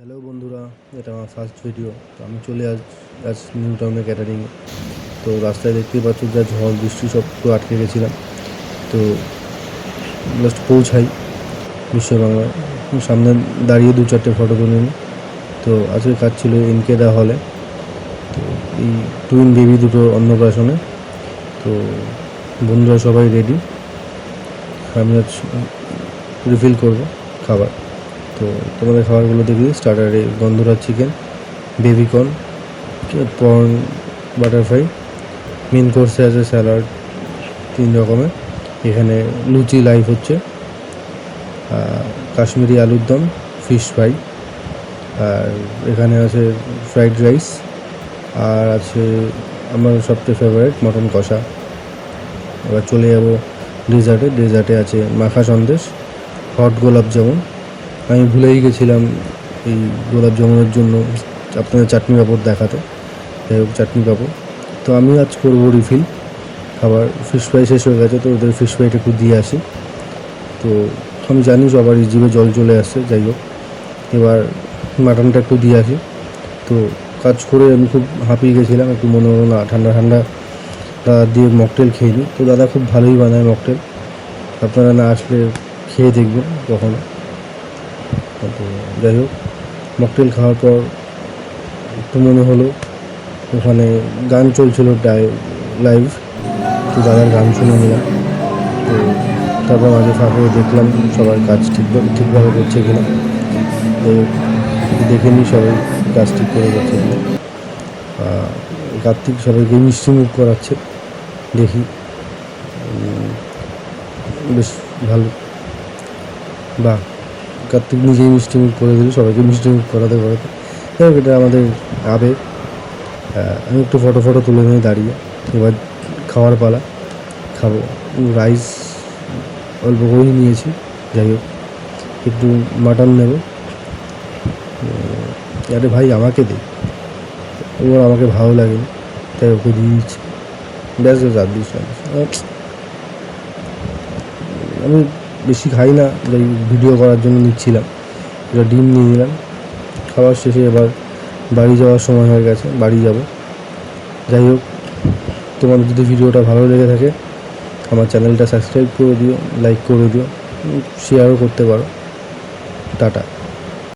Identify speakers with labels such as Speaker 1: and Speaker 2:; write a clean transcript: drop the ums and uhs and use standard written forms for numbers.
Speaker 1: Hello বন্ধুরা, এটা আমার ফার্স্ট ভিডিও। তো আমি চলে আজ নিউ টাউনে ক্যাটারিংয়ে। তো রাস্তায় দেখতেই পাচ্ছ যা ঝড় বৃষ্টি, সব পুরো আটকে গেছিলাম। তো জাস্ট পৌঁছাই বিশ্ব বাংলায়, সামনে দাঁড়িয়ে 2-4টে ফটো তুলে নিই। তো আজকে কাজ ছিল এনকেদা হলে, তো এই টুইন বেবি দুটো অন্নপ্রাশনে। তো বন্ধুরা সবাই রেডি, আমি আজ রিফিল করবো খাবার। তো তোমাদের খাবারগুলো দেখি। স্টার্টারে গন্ধরাজ chicken, baby corn, prawn, butter fry. Main কোর্সে আছে স্যালাড 3 রকমের। এখানে লুচি লাইভ হচ্ছে, কাশ্মীরি আলুর দম, ফিশ ফ্রাই, আর এখানে আছে ফ্রাইড রাইস, আর আছে আমার সবচেয়ে ফেভারিট মটন কষা। এবার চলে যাবো ডেজার্টে আছে মাখা সন্দেশ, হট গোলাপ জামুন। আমি ভুলেই গেছিলাম এই গোলাপ জামুনের জন্য আপনাদের চাটনি পাঁপড় দেখাতে। যাই হোক, চাটনি পাঁপড়। তো আমি আজ করবো রিফিল খাবার। ফিশ ফ্রাই শেষ হয়ে গেছে, তো ওদের ফিশ ফ্রাইটা একটু দিয়ে আসি। তো আমি জানি সবারই জিভে জল চলে আসছে। যাই হোক, এবার মাটনটা একটু দিয়ে আসি। তো কাজ করে আমি খুব হাঁপিয়ে গেছিলাম, একটু মনে হলো না ঠান্ডা ঠান্ডা দাদা দিয়ে মকটেল খেয়ে নিই। তো দাদা খুব ভালোই বানায় মকটেল, আপনারা না আসলে খেয়ে দেখবেন কখনো। তো যাই হোক, মকটেল খাওয়ার পর একটু মনে হলো, ওখানে গান চলছিল লাইভ, তো দাদার গান শুনে নিলাম। তো তারপর মাঝে ফাঁকে দেখলাম সবার কাজ ঠিকভাবে করছে কিনা। যাই হোক, দেখে নিই সবাই কাজ ঠিক করে করছে কিনা। কার্তিক সবাইকে মিষ্টি মুখ করাচ্ছে, দেখি বেশ ভালো। বা কার্তিক নিজেই মিষ্টি মুখ করে দিল, সবাইকে মিষ্টি মুখ করাতে। যাই হোক, এটা আমাদের আবেগ। আমি একটু ফটো তুলে নিয়ে দাঁড়িয়ে। এবার খাওয়ার পালা, খাবো। রাইস অল্প করেই নিয়েছি। যাই হোক, একটু মাটন নেব। আরে ভাই, আমাকে দে। ওর আমাকে ভালো লাগেনি, তাই ওকে দিয়ে দিচ্ছি। ব্যাস রাত দিস না। আমি বেশি খাই না, যাই ভিডিও করার জন্য নিচ্ছিলাম। এটা ডিম নিয়ে নিলাম। খাওয়ার শেষে এবার বাড়ি যাওয়ার সময় হয়ে গেছে, বাড়ি যাব। যাই হোক, তোমাদের যদি ভিডিওটা ভালো লেগে থাকে আমার চ্যানেলটা সাবস্ক্রাইব করে দিও, লাইক করে দিও, শেয়ারও করতে পারো। টাটা।